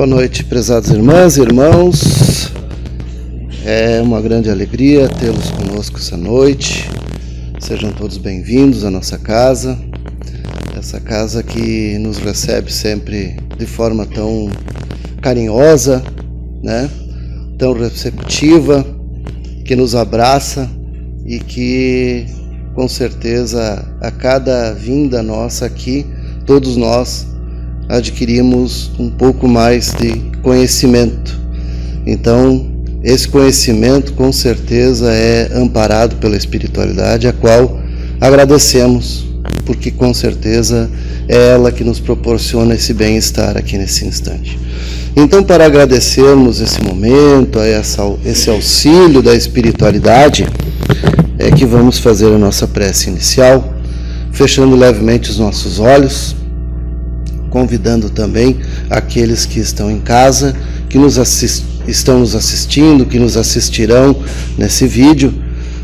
Boa noite, prezadas irmãs e irmãos. É uma grande alegria tê-los conosco essa noite. Sejam todos bem-vindos à nossa casa. Essa casa que nos recebe sempre de forma tão carinhosa, né? Tão receptiva, que nos abraça e que, com certeza, a cada vinda nossa aqui, todos nós adquirimos um pouco mais de conhecimento. Então, esse conhecimento com certeza é amparado pela espiritualidade, a qual agradecemos, porque com certeza é ela que nos proporciona esse bem-estar aqui nesse instante. Então, para agradecermos esse momento, esse auxílio da espiritualidade, é que vamos fazer a nossa prece inicial, fechando levemente os nossos olhos, convidando também aqueles que estão em casa, que estão nos assistindo, que nos assistirão nesse vídeo,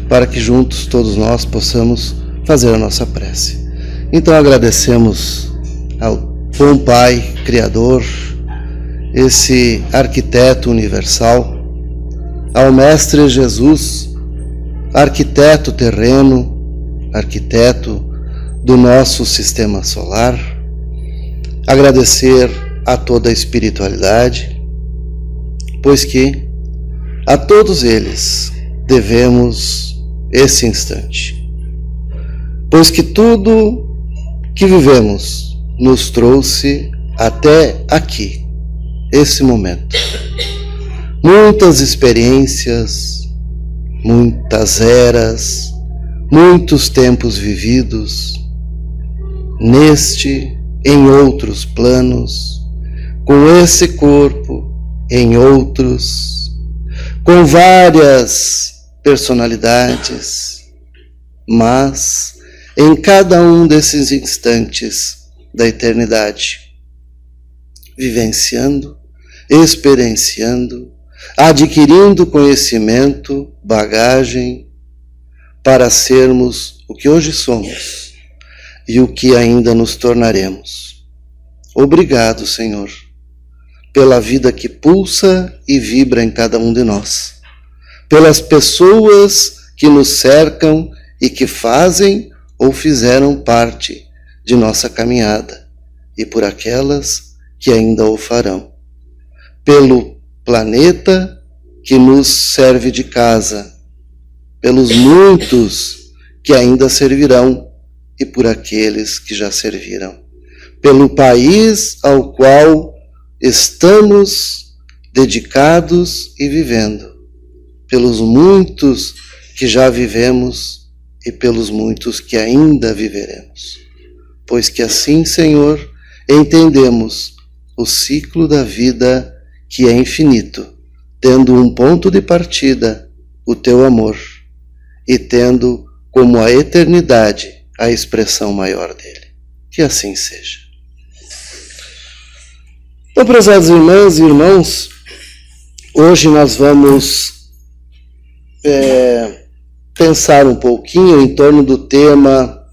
para que juntos todos nós possamos fazer a nossa prece. Então agradecemos ao bom Pai, Criador, esse arquiteto universal, ao Mestre Jesus, arquiteto terreno, arquiteto do nosso sistema solar. Agradecer a toda a espiritualidade, pois que a todos eles devemos esse instante. Pois que tudo que vivemos nos trouxe até aqui, esse momento. Muitas experiências, muitas eras, muitos tempos vividos, em outros planos, com esse corpo, em outros, com várias personalidades, mas em cada um desses instantes da eternidade, vivenciando, experienciando, adquirindo conhecimento, bagagem, para sermos o que hoje somos e o que ainda nos tornaremos. Obrigado, Senhor, pela vida que pulsa e vibra em cada um de nós, pelas pessoas que nos cercam e que fazem ou fizeram parte de nossa caminhada, e por aquelas que ainda o farão, pelo planeta que nos serve de casa, pelos muitos que ainda servirão e por aqueles que já serviram, pelo país ao qual estamos dedicados e vivendo, pelos muitos que já vivemos e pelos muitos que ainda viveremos. Pois que assim, Senhor, entendemos o ciclo da vida que é infinito, tendo um ponto de partida, o Teu amor, e tendo como a eternidade a expressão maior dele. Que assim seja. Então, prezadas irmãs e irmãos, hoje nós vamos pensar um pouquinho em torno do tema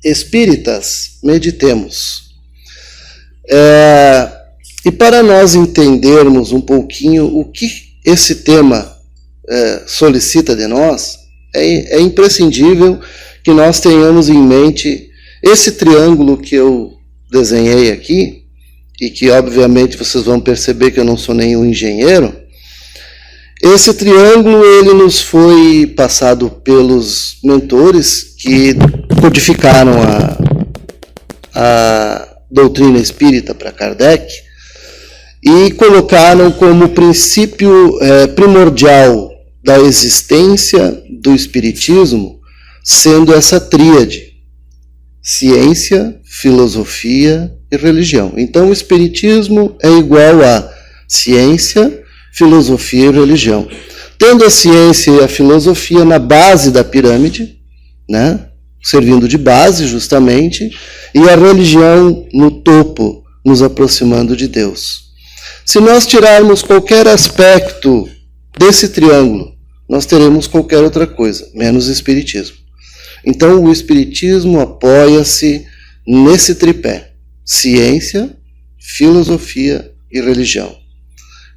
Espíritas, meditemos. E para nós entendermos um pouquinho o que esse tema solicita de nós, é imprescindível que nós tenhamos em mente esse triângulo que eu desenhei aqui, e que obviamente vocês vão perceber que eu não sou nenhum engenheiro. Esse triângulo ele nos foi passado pelos mentores que codificaram a doutrina espírita para Kardec e colocaram como princípio primordial da existência do espiritismo sendo essa tríade: ciência, filosofia e religião. Então o espiritismo é igual a ciência, filosofia e religião. Tendo a ciência e a filosofia na base da pirâmide, né, servindo de base justamente, e a religião no topo, nos aproximando de Deus. Se nós tirarmos qualquer aspecto desse triângulo, nós teremos qualquer outra coisa, menos espiritismo. Então o espiritismo apoia-se nesse tripé: ciência, filosofia e religião.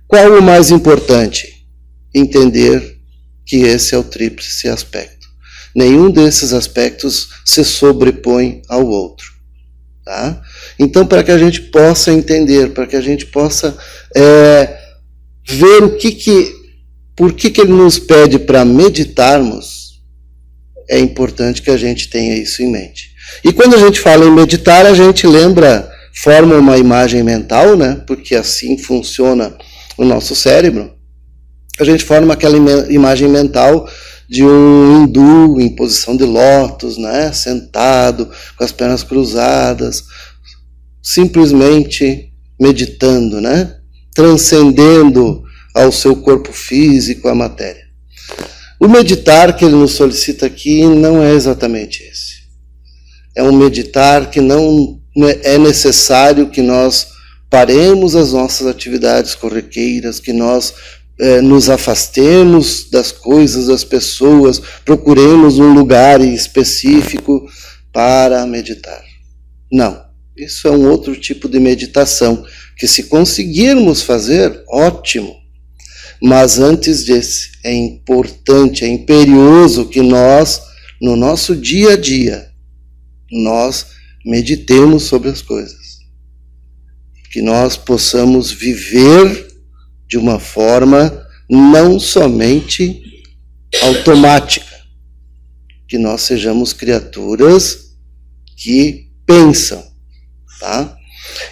Qual o mais importante? Entender que esse é o tríplice aspecto. Nenhum desses aspectos se sobrepõe ao outro. Tá? Então, para que a gente possa entender, para que a gente possa ver por que ele nos pede para meditarmos, é importante que a gente tenha isso em mente. E quando a gente fala em meditar, a gente forma uma imagem mental, né? Porque assim funciona o nosso cérebro. A gente forma aquela imagem mental de um hindu em posição de lótus, né? Sentado, com as pernas cruzadas, simplesmente meditando, né? Transcendendo ao seu corpo físico, a matéria. O meditar que ele nos solicita aqui não é exatamente esse. É um meditar que não é necessário que nós paremos as nossas atividades corriqueiras, que nós nos afastemos das coisas, das pessoas, procuremos um lugar específico para meditar. Não, isso é um outro tipo de meditação, que se conseguirmos fazer, ótimo. Mas antes desse, é importante, é imperioso que nós, no nosso dia a dia, nós meditemos sobre as coisas. Que nós possamos viver de uma forma não somente automática. Que nós sejamos criaturas que pensam. Tá?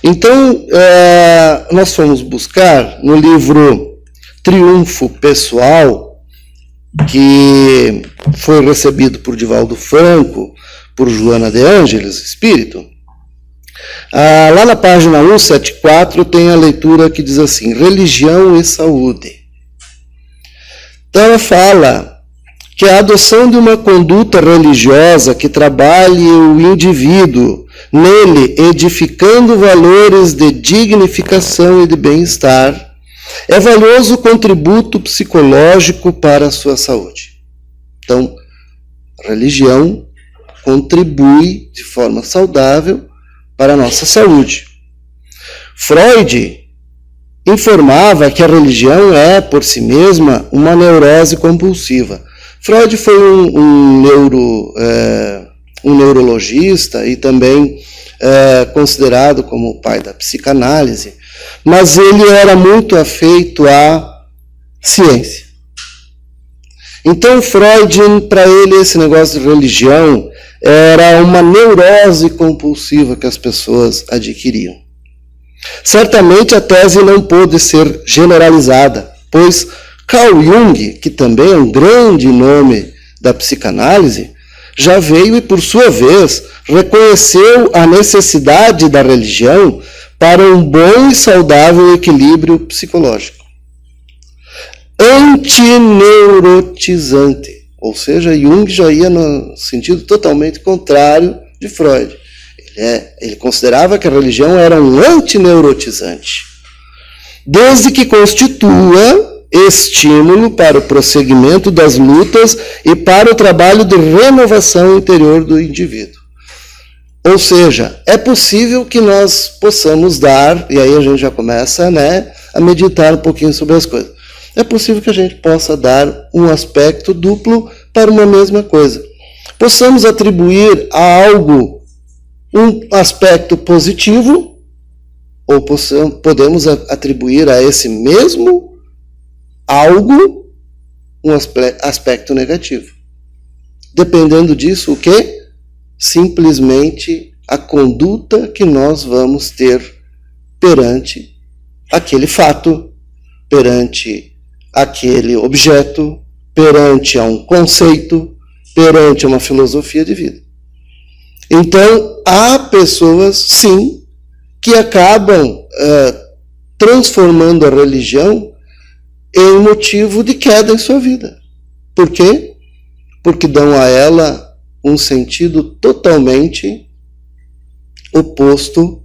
Então, nós fomos buscar no livro Triunfo Pessoal, que foi recebido por Divaldo Franco, por Joana de Ângeles, espírito. Lá na página 174 tem a leitura que diz assim: religião e saúde. Então ela fala que a adoção de uma conduta religiosa que trabalhe o indivíduo, nele edificando valores de dignificação e de bem-estar, é valioso contributo psicológico para a sua saúde. Então, a religião contribui de forma saudável para a nossa saúde. Freud informava que a religião é, por si mesma, uma neurose compulsiva. Freud foi um neurologista e também considerado como o pai da psicanálise, mas ele era muito afeito à ciência. Então Freud, para ele, esse negócio de religião era uma neurose compulsiva que as pessoas adquiriam. Certamente a tese não pôde ser generalizada, pois Carl Jung, que também é um grande nome da psicanálise, já veio e, por sua vez, reconheceu a necessidade da religião para um bom e saudável equilíbrio psicológico. Antineurotizante, ou seja, Jung já ia no sentido totalmente contrário de Freud. Ele considerava que a religião era um antineurotizante, desde que constitua estímulo para o prosseguimento das lutas e para o trabalho de renovação interior do indivíduo. Ou seja, é possível que nós possamos dar, e aí a gente já começa, a meditar um pouquinho sobre as coisas. É possível que a gente possa dar um aspecto duplo para uma mesma coisa. Possamos atribuir a algo um aspecto positivo, ou podemos atribuir a esse mesmo algo um aspecto negativo. Dependendo disso, o quê? Simplesmente a conduta que nós vamos ter perante aquele fato, perante aquele objeto, perante a um conceito, perante uma filosofia de vida. Então, há pessoas, sim, que acabam transformando a religião em motivo de queda em sua vida. Por quê? Porque dão a ela um sentido totalmente oposto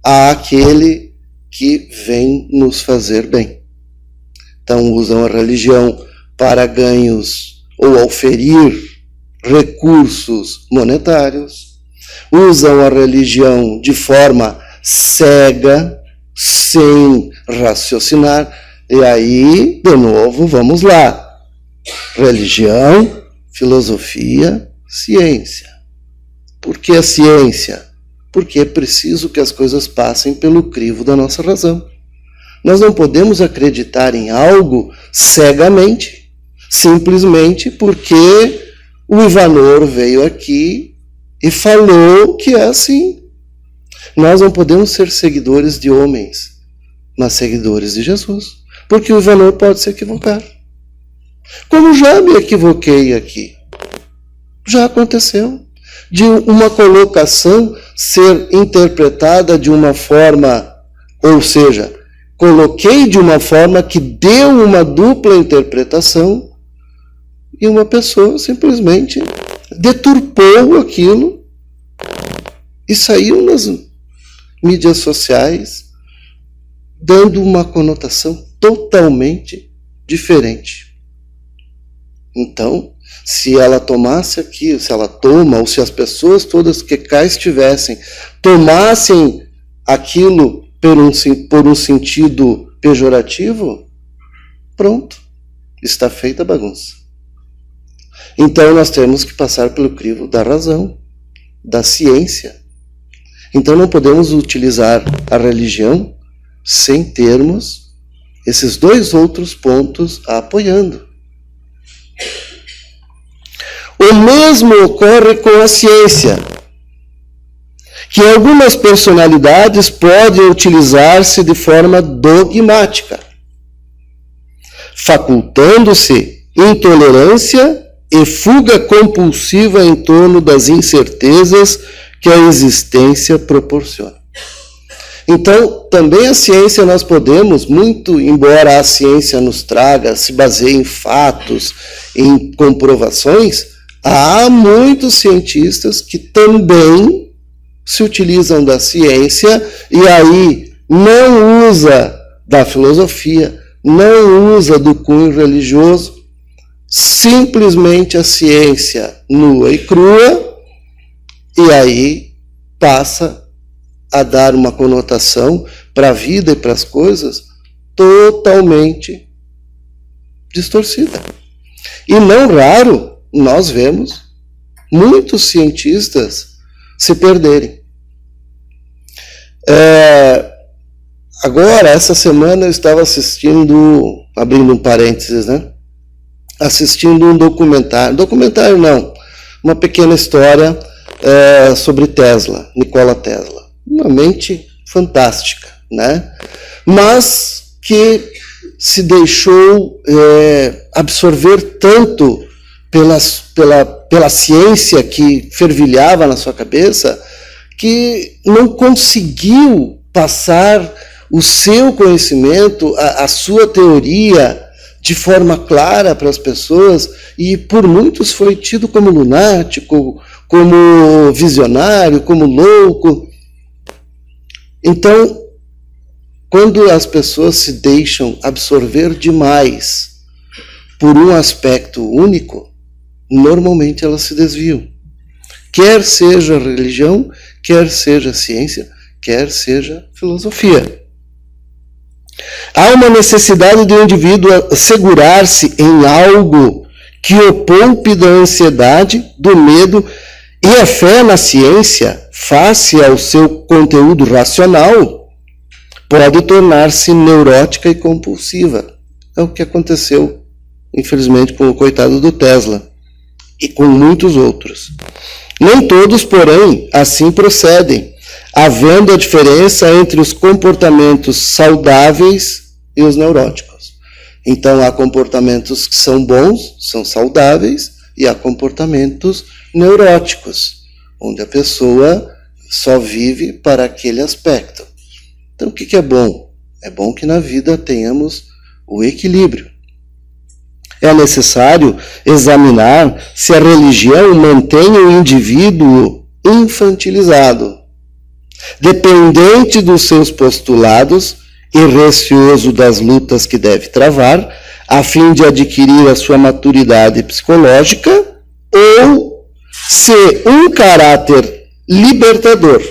àquele que vem nos fazer bem. Então usam a religião para ganhos ou oferir recursos monetários, usam a religião de forma cega, sem raciocinar. E aí, de novo, vamos lá. Religião, filosofia, ciência. Por que a ciência? Porque é preciso que as coisas passem pelo crivo da nossa razão. Nós não podemos acreditar em algo cegamente, simplesmente porque o Ivanor veio aqui e falou que é assim. Nós não podemos ser seguidores de homens, mas seguidores de Jesus. Porque o Ivanor pode se equivocar. Como já me equivoquei aqui. Já aconteceu. De uma colocação ser interpretada de uma forma, ou seja, coloquei de uma forma que deu uma dupla interpretação e uma pessoa simplesmente deturpou aquilo e saiu nas mídias sociais dando uma conotação totalmente diferente. Então, se ela tomasse aqui, se ela toma, ou se as pessoas todas que cá estivessem tomassem aquilo por um sentido pejorativo, pronto, está feita a bagunça. Então nós temos que passar pelo crivo da razão, da ciência. Então não podemos utilizar a religião sem termos esses dois outros pontos apoiando. O mesmo ocorre com a ciência, que algumas personalidades podem utilizar-se de forma dogmática, facultando-se intolerância e fuga compulsiva em torno das incertezas que a existência proporciona. Então, também a ciência nós podemos, muito embora a ciência nos traga, se baseie em fatos, em comprovações, há muitos cientistas que também se utilizam da ciência e aí não usa da filosofia, não usa do cunho religioso, simplesmente a ciência nua e crua, e aí passa a dar uma conotação para a vida e para as coisas totalmente distorcida. E não raro nós vemos muitos cientistas se perderem. Agora, essa semana eu estava assistindo, abrindo um parênteses, né? Assistindo um documentário não, uma pequena história sobre Tesla, Nikola Tesla. Uma mente fantástica, né? Mas que se deixou absorver tanto pela ciência que fervilhava na sua cabeça, que não conseguiu passar o seu conhecimento, a sua teoria, de forma clara para as pessoas, e por muitos foi tido como lunático, como visionário, como louco. Então, quando as pessoas se deixam absorver demais por um aspecto único, normalmente elas se desviam. Quer seja religião, quer seja ciência, quer seja filosofia. Há uma necessidade do indivíduo segurar-se em algo que o poupe da ansiedade, do medo, e a fé na ciência, face ao seu conteúdo racional, pode tornar-se neurótica e compulsiva. É o que aconteceu, infelizmente, com o coitado do Tesla e com muitos outros. Nem todos, porém, assim procedem, havendo a diferença entre os comportamentos saudáveis e os neuróticos. Então, há comportamentos que são bons, são saudáveis, e há comportamentos neuróticos, onde a pessoa só vive para aquele aspecto. Então, o que é bom? É bom que na vida tenhamos o equilíbrio. É necessário examinar se a religião mantém o indivíduo infantilizado, dependente dos seus postulados e receoso das lutas que deve travar, a fim de adquirir a sua maturidade psicológica, ou se um caráter libertador.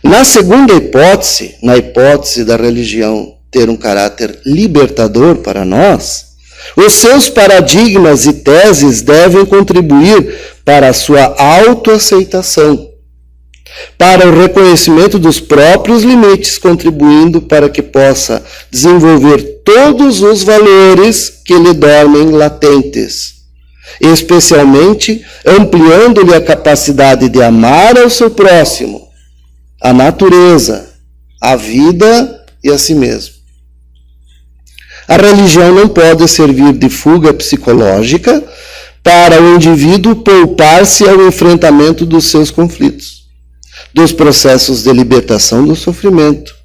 Na segunda hipótese, na hipótese da religião ter um caráter libertador para nós, os seus paradigmas e teses devem contribuir para a sua autoaceitação, para o reconhecimento dos próprios limites, contribuindo para que possa desenvolver todos os valores que lhe dormem latentes, especialmente ampliando-lhe a capacidade de amar ao seu próximo, a natureza, a vida e a si mesmo. A religião não pode servir de fuga psicológica para o indivíduo poupar-se ao enfrentamento dos seus conflitos, dos processos de libertação do sofrimento,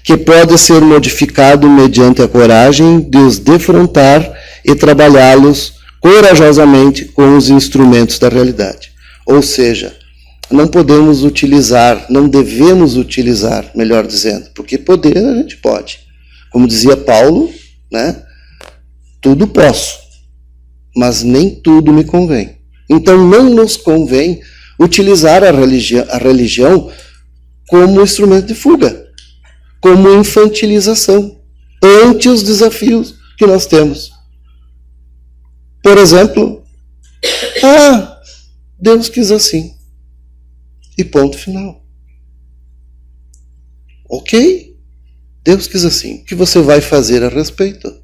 que pode ser modificado mediante a coragem de os defrontar e trabalhá-los corajosamente com os instrumentos da realidade. Ou seja, não podemos utilizar, não devemos utilizar, melhor dizendo, porque poder a gente pode. Como dizia Paulo, né? Tudo posso, mas nem tudo me convém. Então não nos convém utilizar a religião como instrumento de fuga, como infantilização, ante os desafios que nós temos. Por exemplo, Deus quis assim. E ponto final. Ok? Deus quis assim. O que você vai fazer a respeito?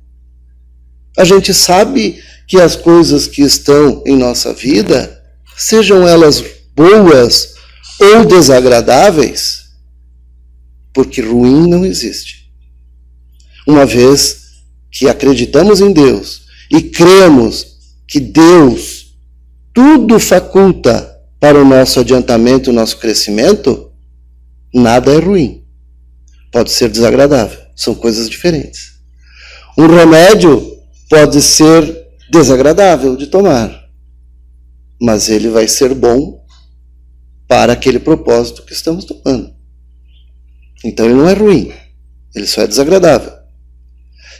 A gente sabe que as coisas que estão em nossa vida, sejam elas boas ou desagradáveis, porque ruim não existe. Uma vez que acreditamos em Deus e cremos que Deus tudo faculta para o nosso adiantamento, o nosso crescimento, nada é ruim. Pode ser desagradável. São coisas diferentes. Um remédio pode ser desagradável de tomar, mas ele vai ser bom para aquele propósito que estamos tomando. Então ele não é ruim, ele só é desagradável.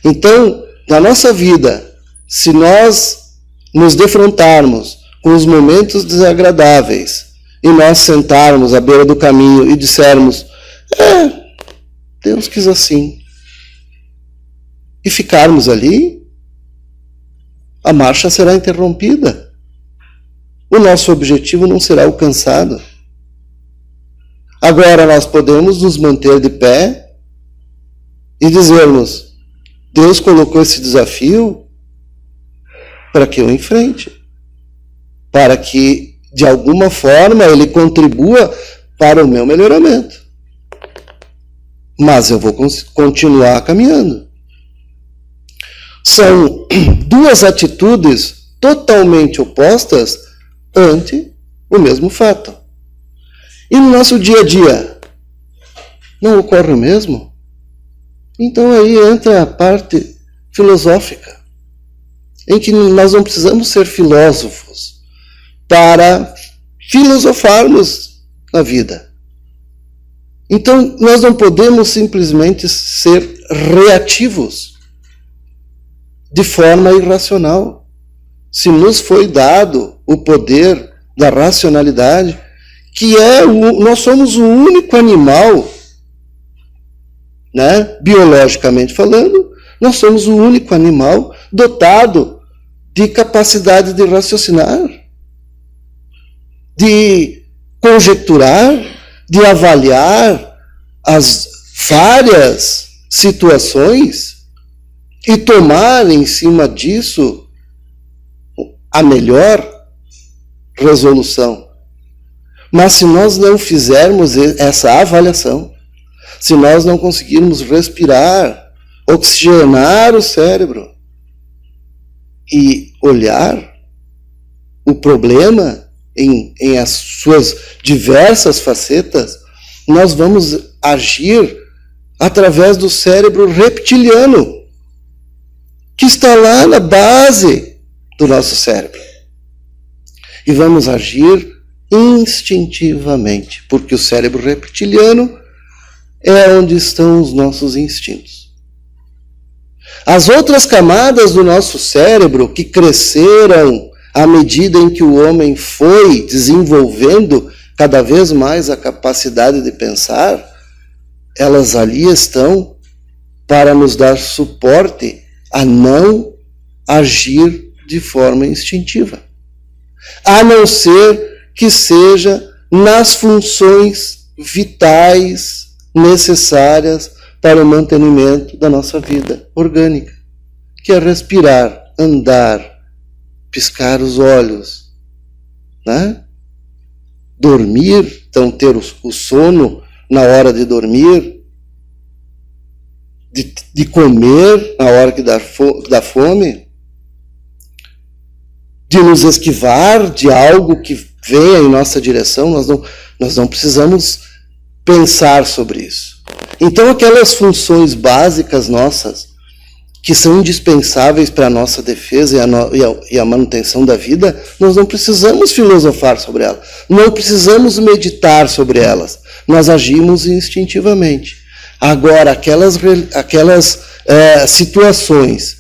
Então, na nossa vida, se nós nos defrontarmos com os momentos desagradáveis e nós sentarmos à beira do caminho e dissermos, Deus quis assim, e ficarmos ali, a marcha será interrompida. O nosso objetivo não será alcançado. Agora nós podemos nos manter de pé e dizermos, Deus colocou esse desafio para que eu enfrente, para que, de alguma forma, ele contribua para o meu melhoramento. Mas eu vou continuar caminhando. São duas atitudes totalmente opostas ante o mesmo fato. E no nosso dia a dia, não ocorre o mesmo? Então aí entra a parte filosófica, em que nós não precisamos ser filósofos para filosofarmos na vida. Então nós não podemos simplesmente ser reativos de forma irracional. Se nos foi dado o poder da racionalidade, que nós somos o único animal, né, biologicamente falando, nós somos o único animal dotado de capacidade de raciocinar, de conjecturar, de avaliar as várias situações e tomar em cima disso a melhor resolução. Mas se nós não fizermos essa avaliação, se nós não conseguirmos respirar, oxigenar o cérebro e olhar o problema em as suas diversas facetas, nós vamos agir através do cérebro reptiliano, que está lá na base do nosso cérebro. E vamos agir instintivamente, porque o cérebro reptiliano é onde estão os nossos instintos. As outras camadas do nosso cérebro que cresceram à medida em que o homem foi desenvolvendo cada vez mais a capacidade de pensar, elas ali estão para nos dar suporte a não agir de forma instintiva. A não ser que seja nas funções vitais necessárias para o mantenimento da nossa vida orgânica, que é respirar, andar, piscar os olhos, né? Dormir, então ter o sono na hora de dormir, de comer na hora que dá fome, de nos esquivar de algo que venha em nossa direção. Nós não precisamos pensar sobre isso. Então aquelas funções básicas nossas, que são indispensáveis para a nossa defesa e a manutenção da vida, nós não precisamos filosofar sobre elas, não precisamos meditar sobre elas, nós agimos instintivamente. Agora, aquelas situações,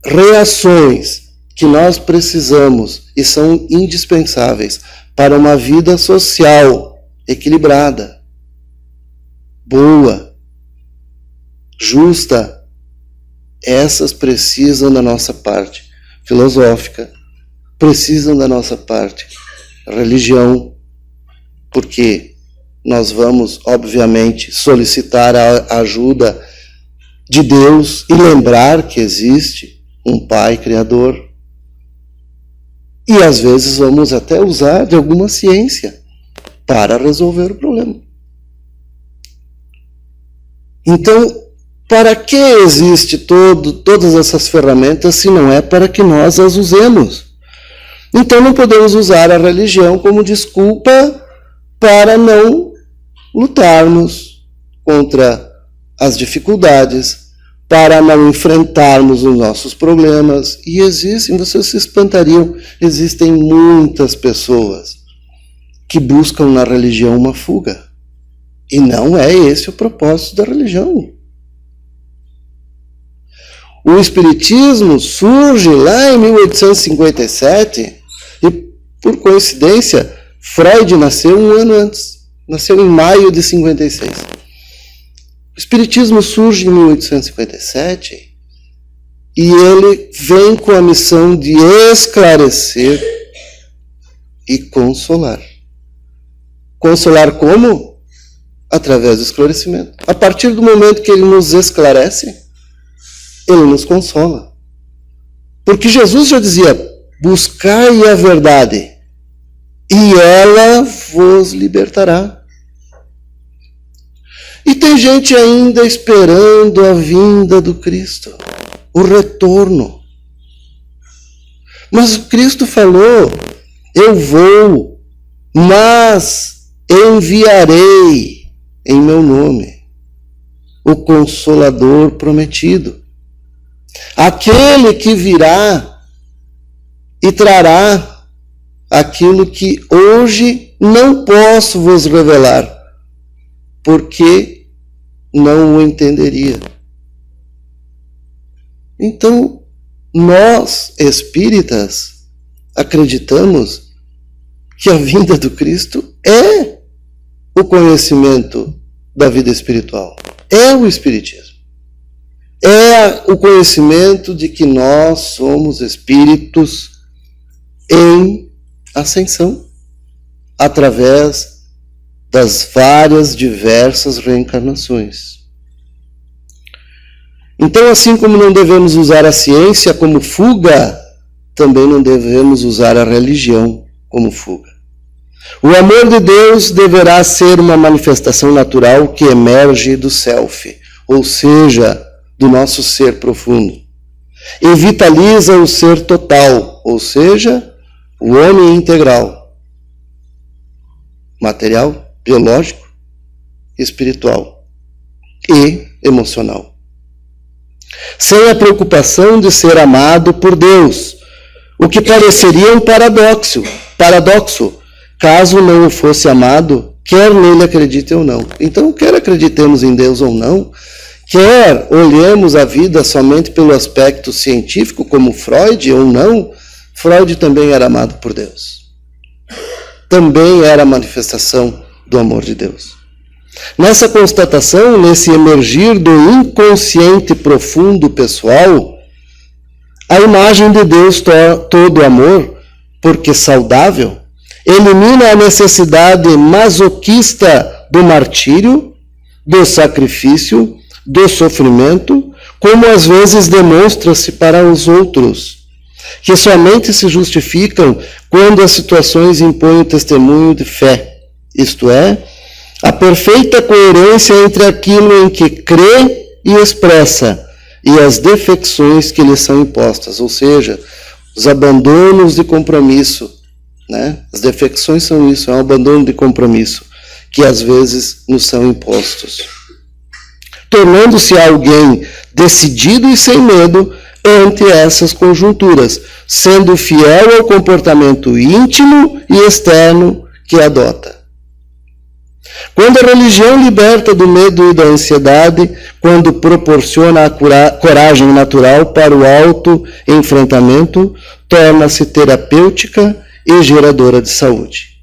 reações que nós precisamos e são indispensáveis para uma vida social equilibrada, boa, justa, essas precisam da nossa parte filosófica, precisam da nossa parte religião, porque nós vamos, obviamente, solicitar a ajuda de Deus e lembrar que existe um Pai Criador. E às vezes vamos até usar de alguma ciência para resolver o problema. Então, para que existe todas essas ferramentas se não é para que nós as usemos? Então não podemos usar a religião como desculpa para não lutarmos contra as dificuldades, para não enfrentarmos os nossos problemas. E existem, vocês se espantariam, existem muitas pessoas que buscam na religião uma fuga. E não é esse o propósito da religião. O Espiritismo surge lá em 1857 e, por coincidência, Freud nasceu um ano antes. Nasceu em maio de 56. O Espiritismo surge em 1857 e ele vem com a missão de esclarecer e consolar. Consolar como? Através do esclarecimento. A partir do momento que ele nos esclarece, ele nos consola. Porque Jesus já dizia: buscai a verdade, e ela vos libertará. E tem gente ainda esperando a vinda do Cristo, o retorno. Mas Cristo falou: eu vou, mas enviarei em meu nome o Consolador prometido. Aquele que virá e trará aquilo que hoje não posso vos revelar, porque não o entenderia. Então, nós, espíritas, acreditamos que a vinda do Cristo é o conhecimento da vida espiritual, é o Espiritismo. É o conhecimento de que nós somos espíritos em ascensão, através das várias, diversas reencarnações. Então, assim como não devemos usar a ciência como fuga, também não devemos usar a religião como fuga. O amor de Deus deverá ser uma manifestação natural que emerge do self, ou seja, do nosso ser profundo. E vitaliza o ser total, ou seja, o homem integral. Material, biológico, espiritual e emocional. Sem a preocupação de ser amado por Deus, o que pareceria um paradoxo, caso não o fosse amado, quer nele acredite ou não. Então, quer acreditemos em Deus ou não, quer olhemos a vida somente pelo aspecto científico, como Freud ou não, Freud também era amado por Deus. também era a manifestação do amor de Deus. Nessa constatação, nesse emergir do inconsciente profundo pessoal, a imagem de Deus, todo amor, porque saudável, elimina a necessidade masoquista do martírio, do sacrifício, do sofrimento, como às vezes demonstra-se para os outros, que somente se justificam quando as situações impõem o testemunho de fé, isto é, a perfeita coerência entre aquilo em que crê e expressa e as defecções que lhe são impostas, ou seja, os abandonos de compromisso, né? As defecções são isso, é um abandono de compromisso que às vezes nos são impostos. Tornando-se alguém decidido e sem medo ante essas conjunturas, sendo fiel ao comportamento íntimo e externo que adota. Quando a religião liberta do medo e da ansiedade, quando proporciona a coragem natural para o auto-enfrentamento, torna-se terapêutica e geradora de saúde.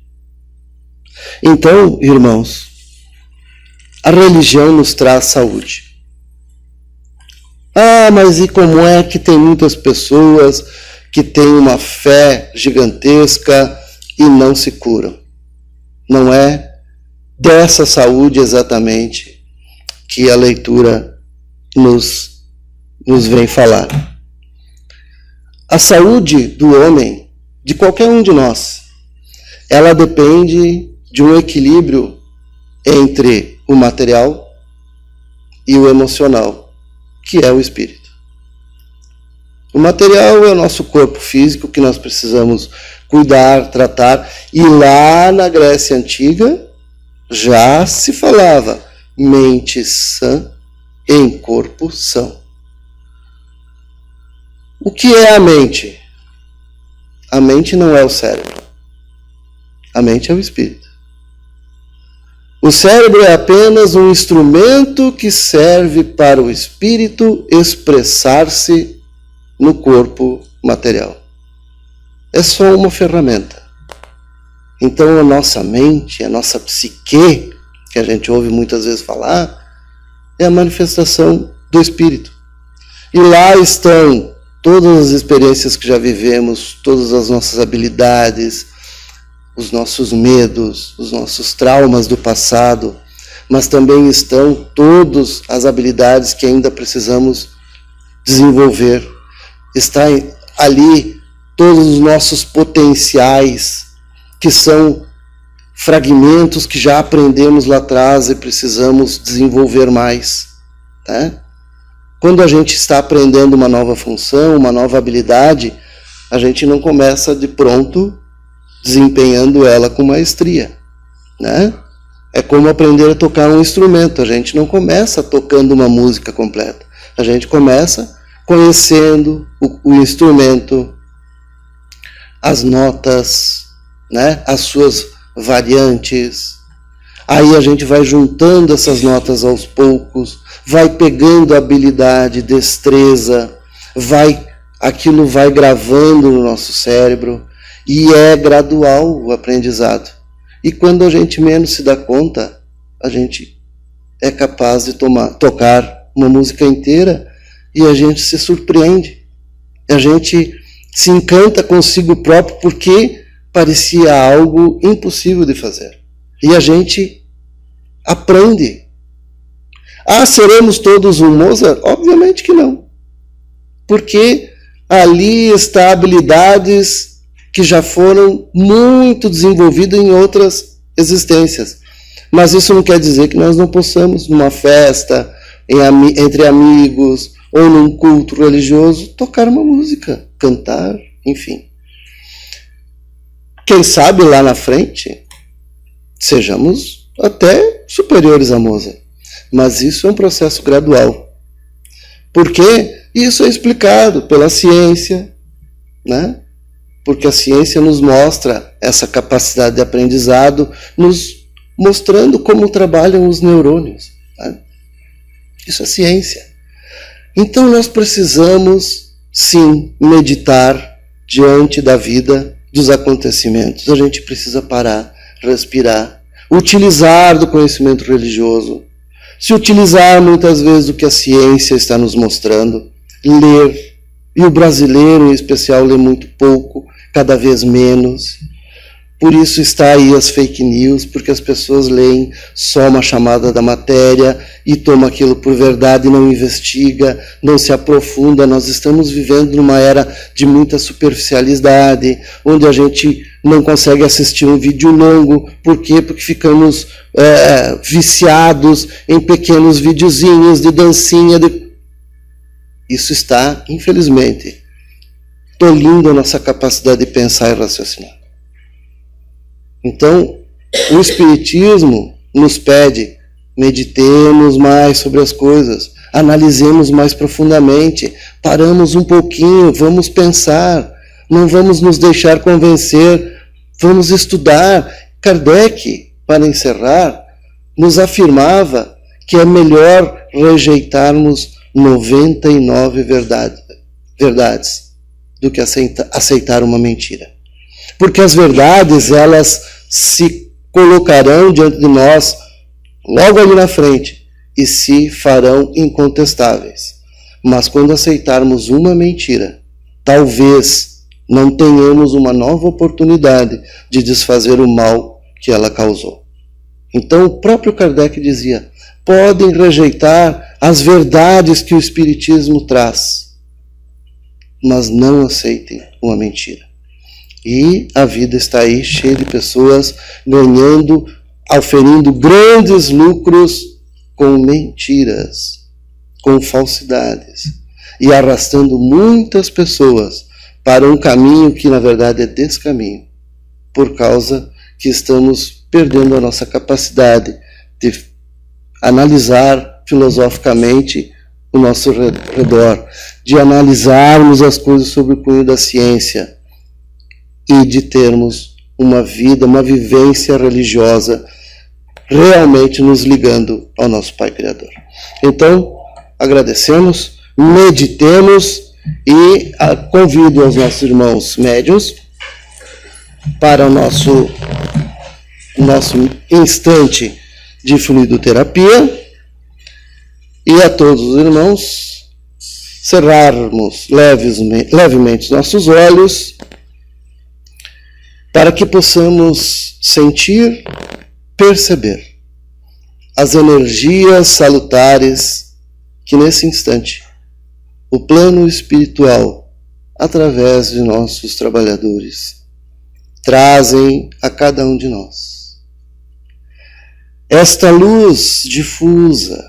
Então, irmãos, a religião nos traz saúde. Mas e como é que tem muitas pessoas que têm uma fé gigantesca e não se curam? Não é dessa saúde exatamente que a leitura nos vem falar. A saúde do homem, de qualquer um de nós, ela depende de um equilíbrio entre o material e o emocional, que é o espírito. O material é o nosso corpo físico que nós precisamos cuidar, tratar, e lá na Grécia Antiga já se falava mente sã em corpo são. O que é a mente? A mente não é o cérebro. A mente é o espírito. O cérebro é apenas um instrumento que serve para o espírito expressar-se no corpo material. É só uma ferramenta. Então a nossa mente, a nossa psique, que a gente ouve muitas vezes falar, é a manifestação do espírito. E lá estão todas as experiências que já vivemos, todas as nossas habilidades, os nossos medos, os nossos traumas do passado, mas também estão todas as habilidades que ainda precisamos desenvolver. Está ali todos os nossos potenciais, que são fragmentos que já aprendemos lá atrás e precisamos desenvolver mais. Tá? Quando a gente está aprendendo uma nova função, uma nova habilidade, a gente não começa de pronto desempenhando ela com maestria. Né? É como aprender a tocar um instrumento. A gente não começa tocando uma música completa. A gente começa conhecendo o instrumento, as notas, né? As suas variantes. Aí a gente vai juntando essas notas aos poucos, vai pegando habilidade, destreza, aquilo vai gravando no nosso cérebro e é gradual o aprendizado. E quando a gente menos se dá conta, a gente é capaz de tocar uma música inteira e a gente se surpreende. A gente se encanta consigo próprio porque parecia algo impossível de fazer. E a gente aprende. Seremos todos um Mozart? Obviamente que não. Porque ali está habilidades que já foram muito desenvolvidas em outras existências. Mas isso não quer dizer que nós não possamos, numa festa, entre amigos, ou num culto religioso, tocar uma música, cantar, enfim. Quem sabe lá na frente sejamos até superiores a Mozart. Mas isso é um processo gradual. Por quê? Isso é explicado pela ciência, né? Porque a ciência nos mostra essa capacidade de aprendizado, nos mostrando como trabalham os neurônios. Né? Isso é ciência. Então nós precisamos, sim, meditar diante da vida dos acontecimentos. A gente precisa parar, respirar, utilizar do conhecimento religioso, se utilizar muitas vezes do que a ciência está nos mostrando, ler. E o brasileiro, em especial, lê muito pouco, cada vez menos. Por isso está aí as fake news, porque as pessoas leem só uma chamada da matéria e tomam aquilo por verdade, não investiga, não se aprofunda. Nós estamos vivendo numa era de muita superficialidade, onde a gente não consegue assistir um vídeo longo. Por quê? Porque ficamos viciados em pequenos videozinhos de dancinha. Isso está, infelizmente, tolhindo a nossa capacidade de pensar e raciocinar. Então, o Espiritismo nos pede, meditemos mais sobre as coisas, analisemos mais profundamente, paramos um pouquinho, vamos pensar, não vamos nos deixar convencer, vamos estudar. Kardec, para encerrar, nos afirmava que é melhor rejeitarmos 99 verdades do que aceitar uma mentira. Porque as verdades, elas se colocarão diante de nós logo ali na frente e se farão incontestáveis. Mas quando aceitarmos uma mentira, talvez não tenhamos uma nova oportunidade de desfazer o mal que ela causou. Então o próprio Kardec dizia, podem rejeitar as verdades que o Espiritismo traz, mas não aceitem uma mentira. E a vida está aí cheia de pessoas ganhando, auferindo grandes lucros com mentiras, com falsidades, e arrastando muitas pessoas para um caminho que na verdade é descaminho, por causa que estamos perdendo a nossa capacidade de analisar filosoficamente o nosso redor, de analisarmos as coisas sob o cunho da ciência, e de termos uma vida, uma vivência religiosa realmente nos ligando ao nosso Pai Criador. Então, agradecemos, meditemos e convido os nossos irmãos médiuns para o nosso instante de fluidoterapia e a todos os irmãos cerrarmos levemente os nossos olhos para que possamos sentir, perceber as energias salutares que nesse instante o plano espiritual, através de nossos trabalhadores, trazem a cada um de nós. Esta luz difusa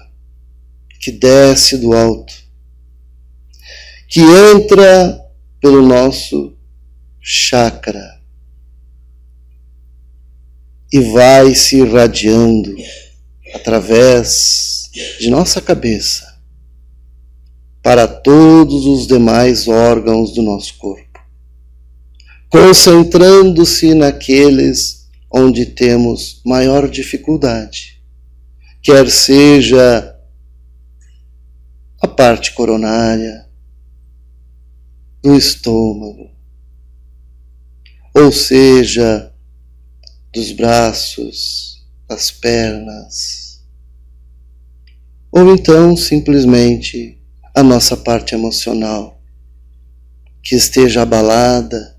que desce do alto, que entra pelo nosso chakra, e vai se irradiando através de nossa cabeça para todos os demais órgãos do nosso corpo, concentrando-se naqueles onde temos maior dificuldade, quer seja a parte coronária, do estômago, ou seja, dos braços, das pernas, ou então simplesmente a nossa parte emocional, que esteja abalada,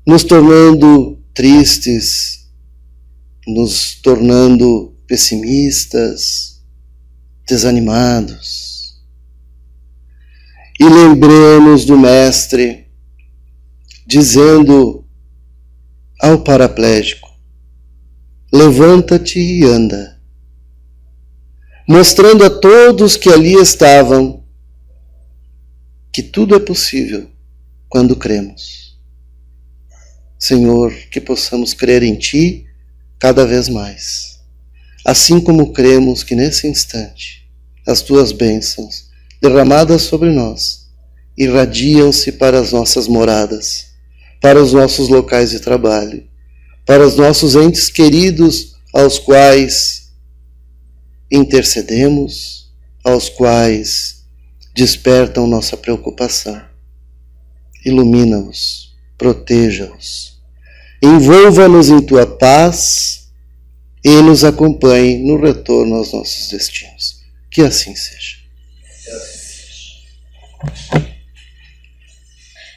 nos tornando tristes, nos tornando pessimistas, desanimados. E lembremos do Mestre dizendo ao paraplégico, levanta-te e anda, mostrando a todos que ali estavam que tudo é possível quando cremos. Senhor, que possamos crer em Ti cada vez mais, assim como cremos que nesse instante as Tuas bênçãos derramadas sobre nós irradiam-se para as nossas moradas, para os nossos locais de trabalho, para os nossos entes queridos aos quais intercedemos, aos quais despertam nossa preocupação. Ilumina-os proteja-os. Envolva-nos em tua paz e nos acompanhe no retorno aos nossos destinos. Que assim seja.